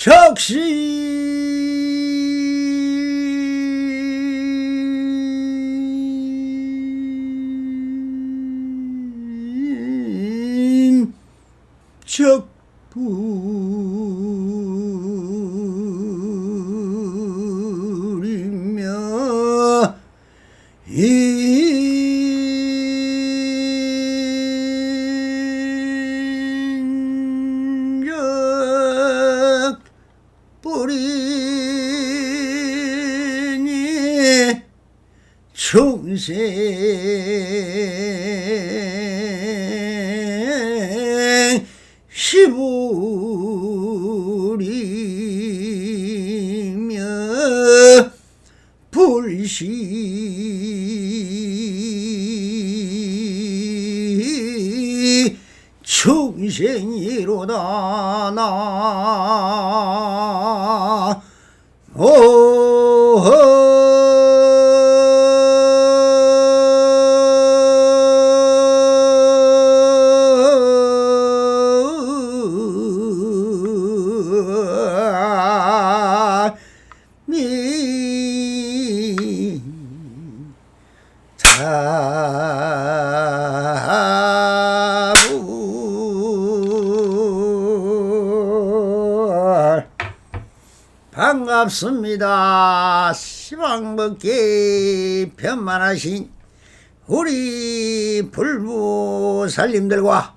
적신 적부리며 인적 뿌리니 충생 시부리며 불시 충생이로다 나 반갑습니다. 시방먹기 편만하신 우리 불부살님들과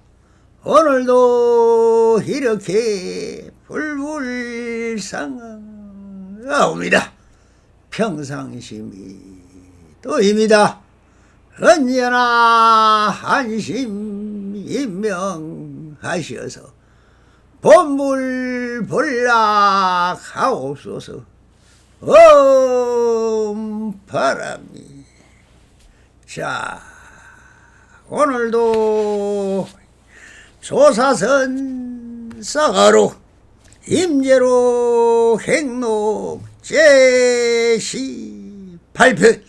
오늘도 이렇게 불불상하옵니다. 평상심이 또입니다. 언제나 안심인명하시어서 본불본락하옵소서. 바람이. 자, 오늘도 조사선 사가로 임제로 행록 제시 8편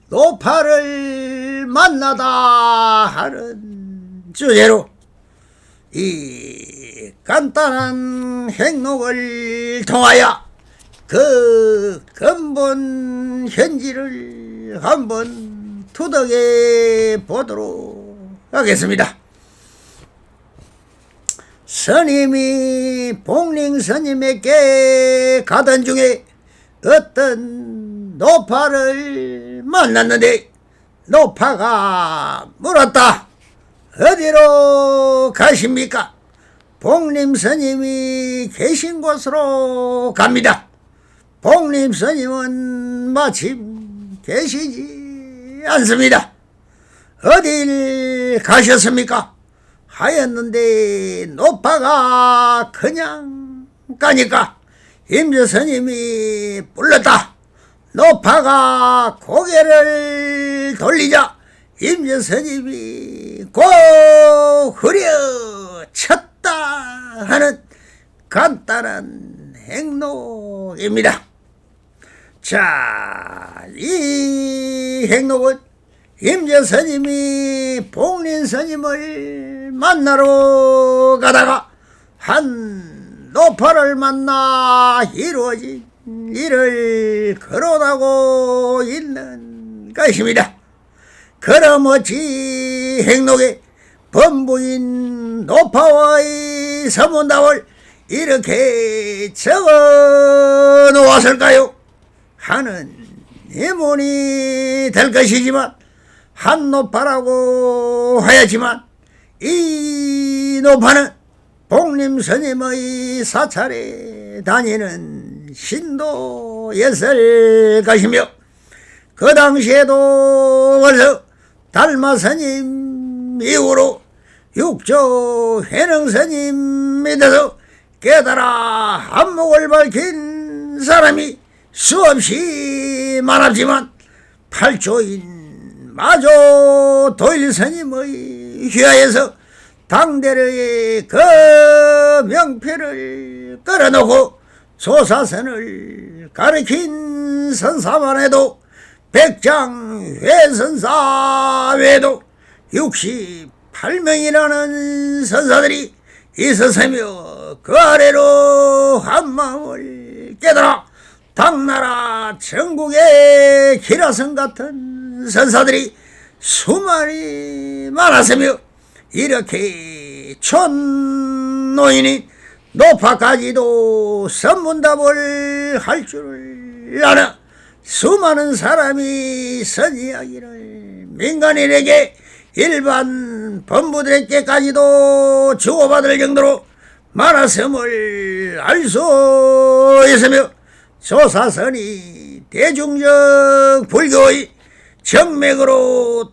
노파를 만나다 하는 주제로 이 간단한 행록을 통하여 그 근본 현지를 한번 투덕해 보도록 하겠습니다. 스님이 복링 스님에게 가던 중에 어떤 노파를 만났는데 노파가 물었다. 어디로 가십니까? 복림 스님이 계신 곳으로 갑니다. 복림 스님은 마침 계시지 않습니다. 어딜 가셨습니까? 하였는데 노파가 그냥 가니까 임재 스님이 불렀다. 노파가 고개를 돌리자 임재 스님이 고 후려쳤다 하는 간단한 행록입니다. 자, 이 행록은 임재 스님이 복린 스님을 만나러 가다가 한 노파를 만나 이루어진 일을 거론하고 있는 것입니다. 그럼 어찌 행록에 범부인 노파와의 서문답을 이렇게 적어 놓았을까요? 하는 의문이 될 것이지만 한 노파라고 하였지만 이 노파는 복림 스님의 사찰에 다니는 신도였을 것이며 그 당시에도 벌써 달마 스님 이후로 육조 회능 스님 밑에서 깨달아 안목을 밝힌 사람이 수없이 많았지만 팔조인 마조 도일 스님의 휘하에서 당대의 그 명패를 끌어놓고 조사선을 가르친 선사만 해도 백장 회선사 외에도 68명이라는 선사들이 있었으며 그 아래로 한마음을 깨달아 당나라 전국의 기라성 같은 선사들이 수많이 많았으며 이렇게 촌노인이 노파까지도 선문답을 할 줄 아나 수많은 사람이 선이야기를 민간인에게 일반 범부들에게까지도 주고받을 정도로 많았음을 알 수 있으며 조사선이 대중적 불교의 정맥으로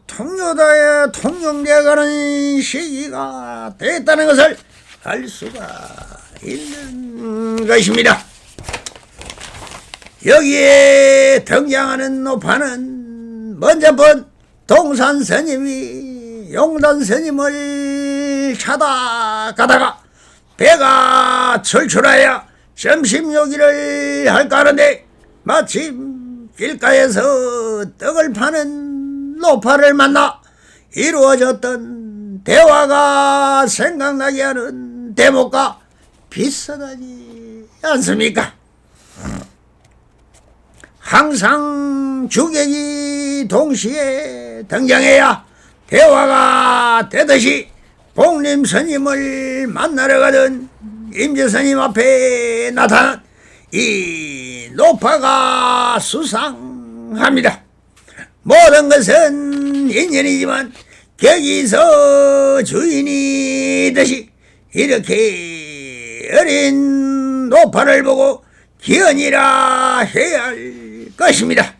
통용되어가는 시기가 됐다는 것을 알 수가 있는 것입니다. 여기에 등장하는 노파는 먼저번 동산 스님이 용단 스님을 찾아가다가 배가 출출하여 점심 요기를 할까 하는데 마침 길가에서 떡을 파는 노파를 만나 이루어졌던 대화가 생각나게 하는 대목과 비슷하지 않습니까? 항상 주객이 동시에 등장해야 대화가 되듯이 복림 스님을 만나러 가던 임재 스님 앞에 나타난 이 노파가 수상합니다. 모든 것은 인연이지만 격이서 주인이듯이 이렇게 어린 노파를 보고 기연이라 해야 할 것입니다.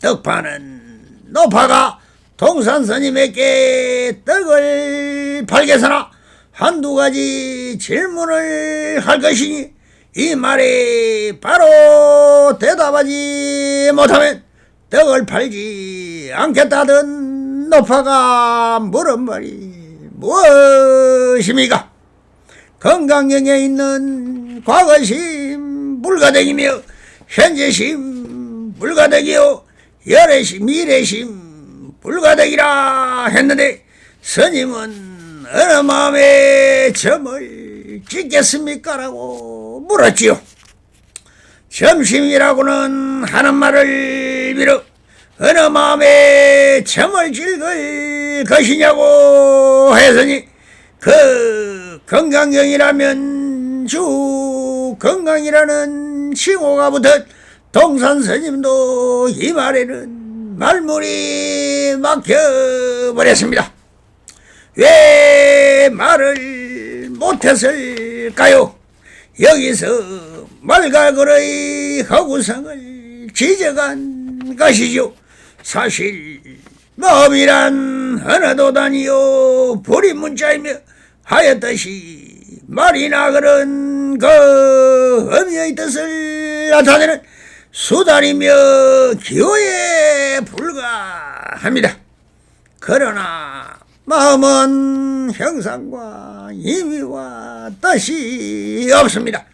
떡파는 노파가 동산 스님에게 떡을 팔겠으나 한두 가지 질문을 할 것이니 이 말에 바로 대답하지 못하면 떡을 팔지 않겠다던 노파가 물은 말이 무엇입니까? 건강경에 있는 과거심 불가득이며 현재심 불가득이요 열애심 미래심 불가득이라 했는데 스님은 어느 마음에 점을 찍겠습니까? 라고 물었지요. 점심이라고는 하는 말을 빌어 어느 마음에 점을 찍을 것이냐고 했으니 그 건강경이라면 주 건강이라는 칭호가 붙은 동산 스님도 이 말에는 말문이 막혀버렸습니다. 왜 말을 못했을까요? 여기서 말갈거의 허구성을 지적한 것이죠. 사실 마음이란 하나도 아니요 불이 문자이며 하였듯이 말이나 그런 그 의미의 뜻을 나타내는 수단이며 기호에 불과합니다. 그러나 마음은 형상과 의미와 뜻이 없습니다.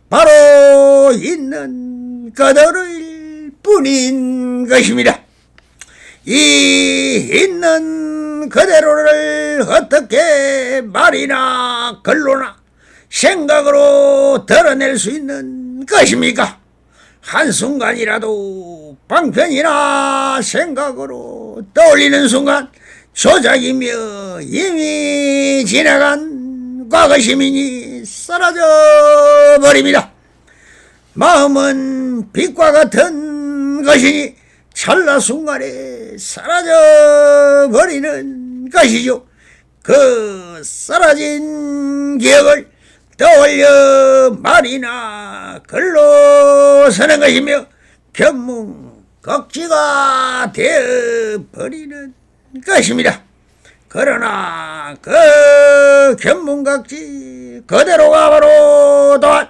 바로 있는 그대로일 뿐인 것입니다. 이 있는 그대로를 어떻게 말이나 글로나 생각으로 드러낼 수 있는 것입니까? 한순간이라도 방편이나 생각으로 떠올리는 순간 조작이며 이미 지나간 과거 시민이 사라져 버립니다. 마음은 빛과 같은 것이니 찰나 순간에 사라져 버리는 것이죠. 그 사라진 기억을 떠올려 말이나 글로 쓰는 것이며 견문각지가 되어버리는 것입니다. 그러나 그 견문각지 그대로가 바로 또한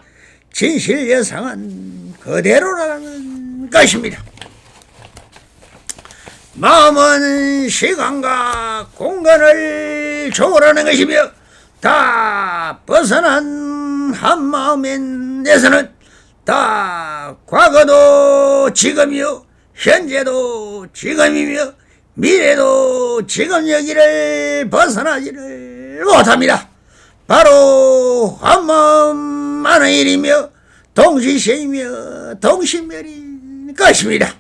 진실 예상은 그대로라는 것입니다. 마음은 시간과 공간을 초월하는 것이며 다 벗어난 한마음에서는 다 과거도 지금이요 현재도 지금이며 미래도 지금 여기를 벗어나지를 못합니다. 바로 한마음 하는 일이며 동시생이며 동신멸인 것입니다.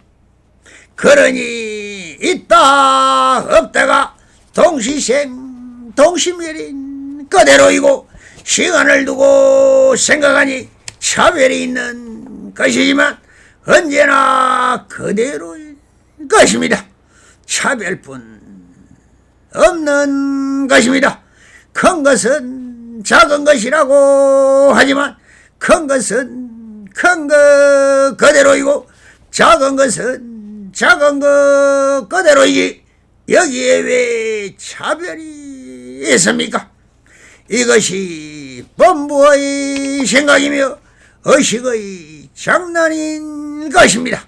그러니 있다 없다가 동시생 동신멸인 그대로이고 시간을 두고 생각하니 차별이 있는 것이지만 언제나 그대로인 것입니다. 차별뿐 없는 것입니다. 큰 것은 작은 것이라고 하지만 큰 것은 큰 것 그대로이고 작은 것은 작은 것 그대로이지 여기에 왜 차별이 있습니까? 이것이 범부의 생각이며 의식의 장난인 것입니다.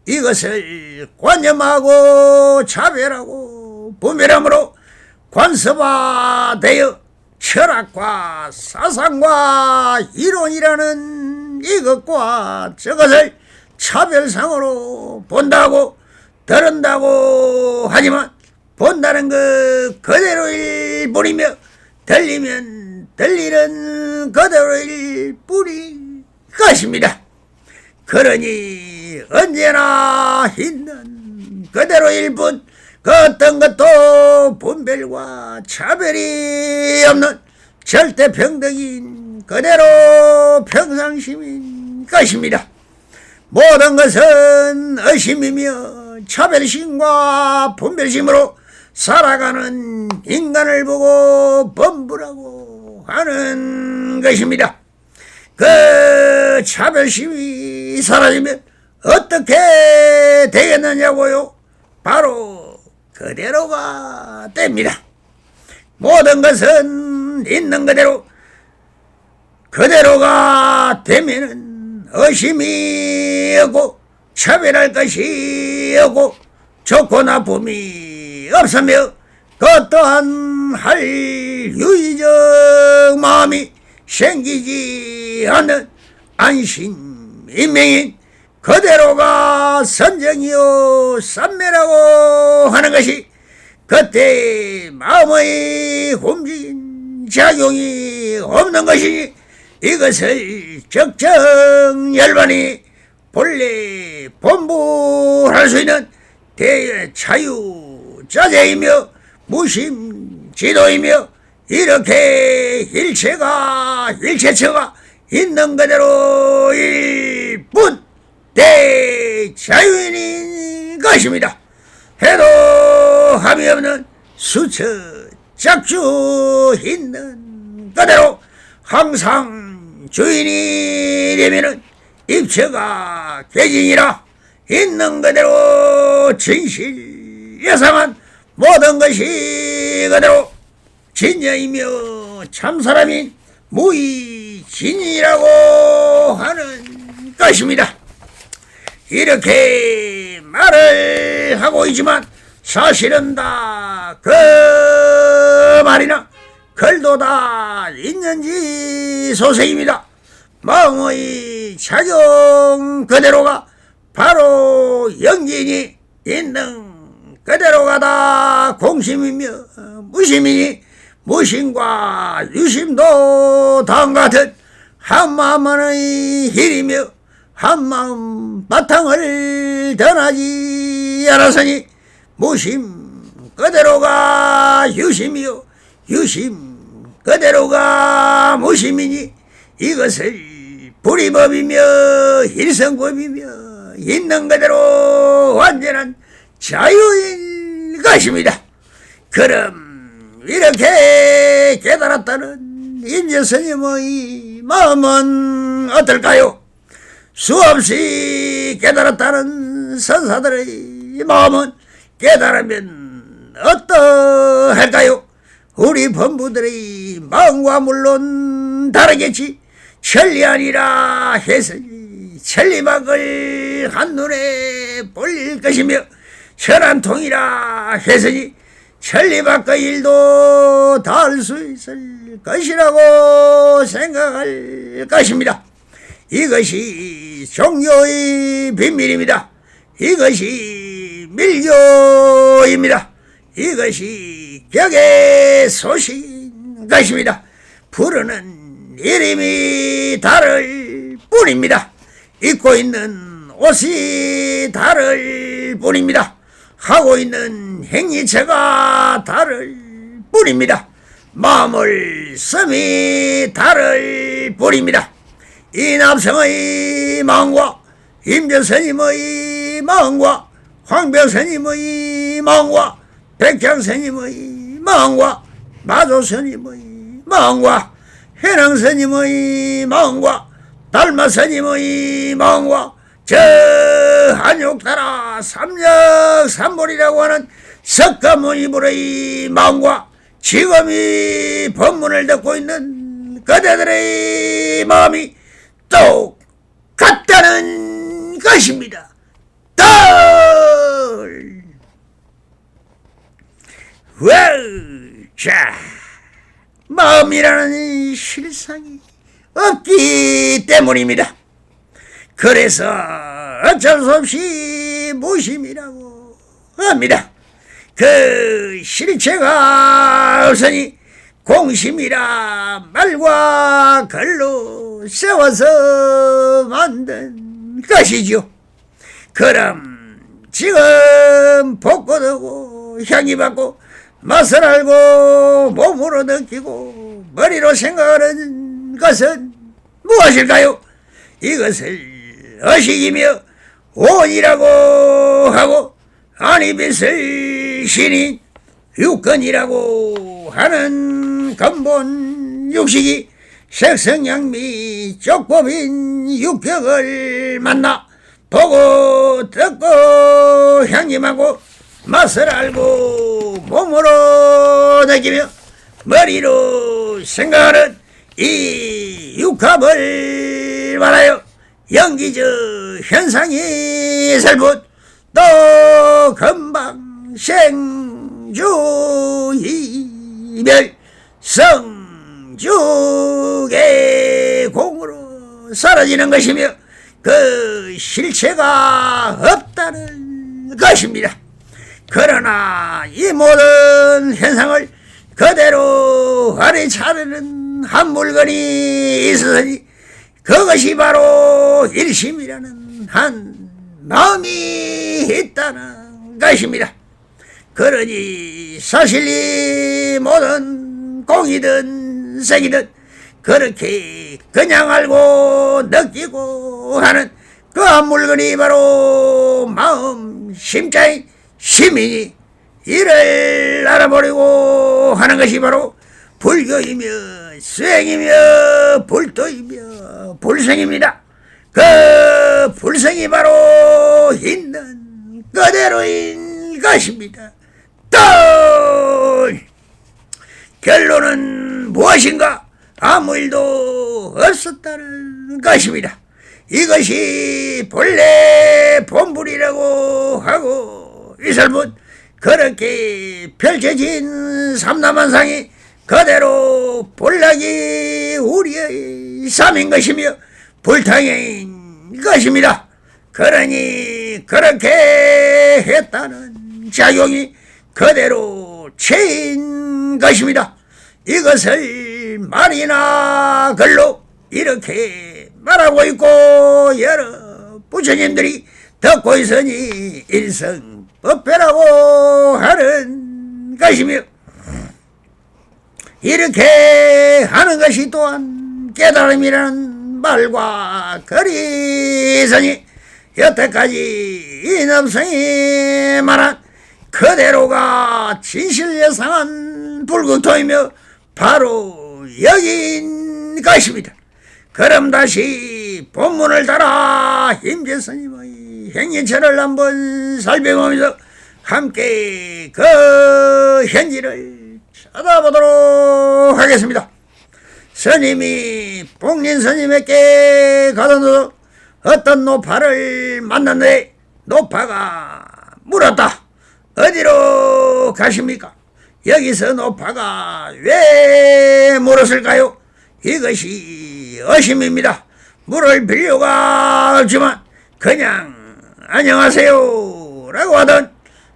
이것을 관념하고 차별하고 분별함으로 관습화되어 철학과 사상과 이론이라는 이것과 저것을 차별상으로 본다고 들은다고 하지만 본다는 것 그대로일 뿐이며 들리면 들리는 그대로일 뿐일 것입니다. 그러니 언제나 있는 그대로일 뿐 그 어떤 것도 분별과 차별이 없는 절대 평등인 그대로 평상심인 것입니다. 모든 것은 의심이며 차별심과 분별심으로 살아가는 인간을 보고 범부라고 하는 것입니다. 그 차별심이 사라지면 어떻게 되겠느냐고요? 바로 그대로가 됩니다. 모든 것은 있는 그대로 그대로가 되면은 의심이 없고 차별할 것이 없고 좋고 나쁨이 없으며 그 또한 할 유의적 마음이 생기지 않는 안심인명인 그대로가 선정이요 삼매라고 하는 것이 그때 마음의 움직임 작용이 없는 것이니 이것을 적정열반이 본래 본부할 수 있는 대자유자재이며 무심지도이며 이렇게 일체가 일체처가 있는 그대로일 뿐 대자유인인 것입니다. 해도 함이 없는 수처 작주 있는 그대로 항상 주인이 되면은 입처가 개진이라 있는 그대로 진실 예상한 모든 것이 그대로 진여이며 참사람인 무의진이라고 하는 것입니다. 이렇게 말을 하고 있지만 사실은 다 그 말이나 글도 다 있는지 소색입니다. 마음의 작용 그대로가 바로 영진이 있는 그대로가 다 공심이며 무심이니 무심과 유심도 다음같은 한마음의 일이며 한마음 바탕을 떠나지 않았으니 무심 그대로가 유심이요 유심 그대로가 무심이니 이것을 불이법이며 일성법이며 있는 그대로 완전한 자유인 것입니다. 그럼 이렇게 깨달았다는 임재스님의 마음은 어떨까요? 수없이 깨달았다는 선사들의 마음은 깨달으면 어떠할까요? 우리 범부들의 마음과 물론 다르겠지. 천리아니라 해서니 천리막을 한눈에 볼 것이며 현안통이라 해서니 천리밖의 일도 다 할 수 있을 것이라고 생각할 것입니다. 이것이 종교의 비밀입니다. 이것이 밀교입니다. 이것이 격의 소식인 것입니다. 부르는 이름이 다를 뿐입니다. 입고 있는 옷이 다를 뿐입니다. 하고 있는 행위체가 다를 뿐입니다. 마음을 섬이 다를 뿐입니다. 이 남성의 마음과 임재스님의 마음과 황벽스님의 마음과 백향스님의 마음과 마조스님의 마음과 해랑스님의 마음과 달마스님의 마음과 저 한욕따라 삼력삼불이라고 하는 석가모니불의 마음과 지금 이 법문을 듣고 있는 그대들의 마음이 똑같다는 것입니다. 자, 마음이라는 실상이 없기 때문입니다. 그래서 어쩔 수 없이 무심이라고 합니다. 그 실체가 없으니 공심이라 말과 글로 세워서 만든 것이죠. 그럼 지금 볶고두고 향이 받고 맛을 알고 몸으로 느끼고 머리로 생각하는 것은 무엇일까요? 이것을 의식이며 오이라고 하고 아니빛을 신이 육根이라고 하는 근본 육식이 색성양미 쪽법인 육격을 만나 보고 듣고 향림하고 맛을 알고 몸으로 느끼며 머리로 생각하는 이 육합을 말하여 연기적 현상이 있을 뿐 또 금방 생주이멸 성죽의 공으로 사라지는 것이며 그 실체가 없다는 것입니다. 그러나 이 모든 현상을 그대로 알아차리는 한 물건이 있으니 그것이 바로 일심이라는 한 마음이 있다는 것입니다. 그러니 사실 이 모든 공이든 색이든 그렇게 그냥 알고 느끼고 하는 그 한 물건이 바로 마음 심자인 시민이 이를 알아보려고 하는 것이 바로 불교이며 수행이며 불도이며 불생입니다. 그 불생이 바로 있는 그대로인 것입니다. 또 결론은 무엇인가? 아무 일도 없었다는 것입니다. 이것이 본래 본불이라고 하고 있을 뿐 그렇게 펼쳐진 삼라만상이 그대로 본락이 우리의 삶인 것이며 불탕인 것입니다. 그러니 그렇게 했다는 작용이 그대로 죄인 것입니다. 이것을 말이나 글로 이렇게 말하고 있고 여러 부처님들이 듣고 있으니 일성법배라고 하는 것이며 이렇게 하는 것이 또한 깨달음이라는 말과 글이 있으니 여태까지 이 남성이 말한 그대로가 진실예상한 불국토이며 바로 여기인 것입니다. 그럼 다시 본문을 따라 임재스님의 행위체를 한번 살펴보면서 함께 그 현지를 찾아보도록 하겠습니다. 스님이 복린 스님에게 가둬놓아 어떤 노파를 만났는데 노파가 물었다. 어디로 가십니까? 여기서 노파가 왜 물었을까요? 이것이 의심입니다. 물을 필요가 없지만 그냥 안녕하세요 라고 하든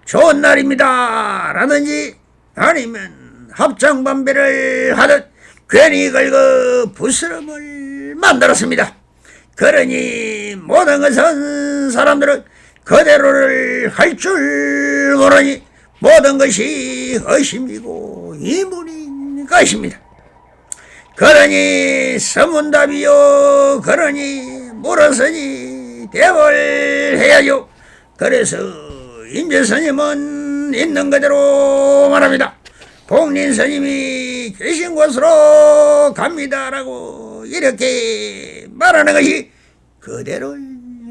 좋은 날입니다 라든지 아니면 합장반배를 하든 괜히 긁어 부스럼을 만들었습니다. 그러니 모든 것은 사람들은 그대로를 할 줄 모르니 모든 것이 의심이고 이문인 것입니다. 그러니 서문답이요 그러니 물었으니 대벌 해야죠. 그래서 임재스님은 있는 그대로 말합니다. 복린스님이 계신 곳으로 갑니다라고 이렇게 말하는 것이 그대로일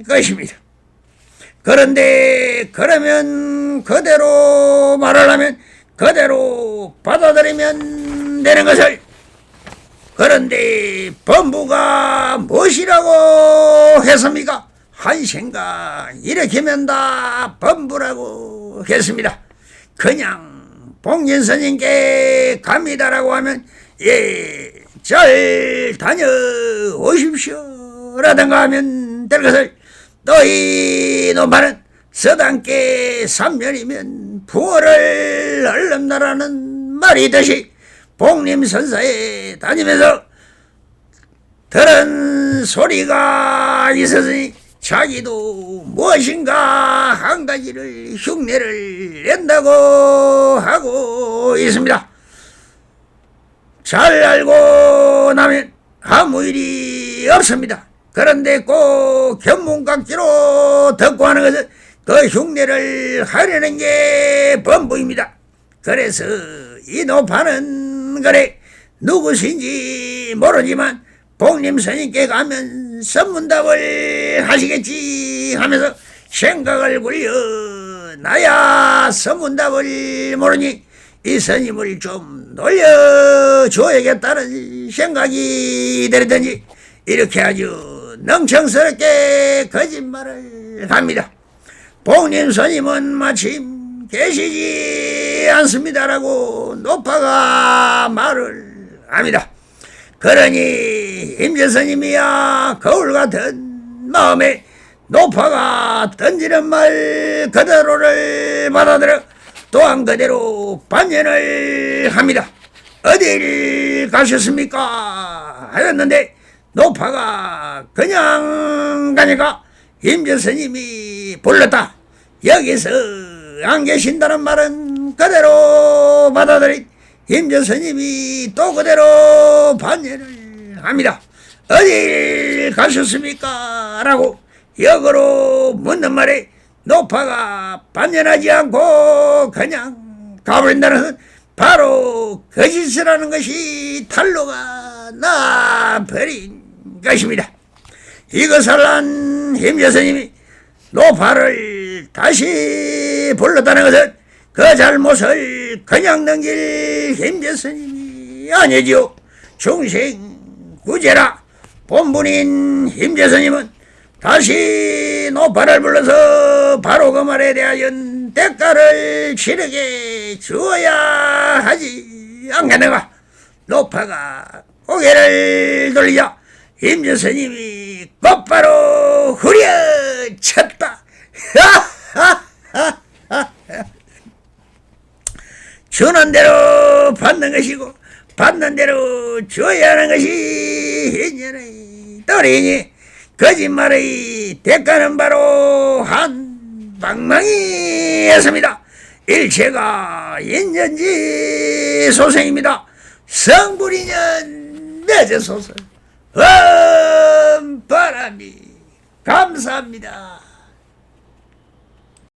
것입니다. 그런데 그러면 그대로 말하려면 그대로 받아들이면 되는 것을, 그런데 범부가 무엇이라고 했습니까? 한 생각 일으키면 다 범부라고 했습니다. 그냥 복린스님께 갑니다라고 하면 잘 다녀오십시오 라든가 하면 될 것을, 너희 노파는 서당께 3년이면 부활을 얻는다라는 말이 있듯이 복림선사에 다니면서 들은 소리가 있었으니 자기도 무엇인가 한 가지를 흉내를 낸다고 하고 있습니다. 잘 알고 나면 아무 일이 없습니다. 그런데 꼭 견문각지로 듣고 하는 것은 그 흉내를 하려는 게 범부입니다. 그래서 이 노파는 그래 누구신지 모르지만 복림스님께 가면 선문답을 하시겠지 하면서 생각을 굴려 나야 선문답을 모르니 이 스님을 좀 놀려줘야겠다는 생각이 들었더니 이렇게 아주 능청스럽게 거짓말을 합니다. 복림스님은 마침 계시지 않습니다라고 노파가 말을 합니다. 그러니 임재스님이야 거울 같은 마음에 노파가 던지는 말 그대로를 받아들여 또한 그대로 반연을 합니다. 어딜 가셨습니까? 하였는데 노파가 그냥 가니까 임재스님이 불렀다. 여기서 안 계신다는 말은 그대로 받아들인 임재스님이 또 그대로 반연을 합니다. 어딜 가셨습니까? 라고 역으로 묻는 말에 노파가 반연하지 않고 그냥 가버린다는 것은 바로 거짓이라는 것이 탄로가 나버린 것입니다. 이것을 한 임재스님이 노파를 다시 불렀다는 것은 그 잘못을 그냥 넘길 임재스님이 아니지요. 중생구제라 본분인 임재스님은 다시 노파를 불러서 바로 그 말에 대하여 대가를 치르게 주어야 하지 않겠는가. 노파가 고개를 돌리자 임재스님이 곧바로 후려쳤다. 주는 대로 받는 것이고 받는 대로 줘야 하는 것이 인연의道理니 거짓말의 대가는 바로 한 방망이였습니다. 일체가 인연지 소생입니다. 성불인연 맺으소서. 바람이 감사합니다.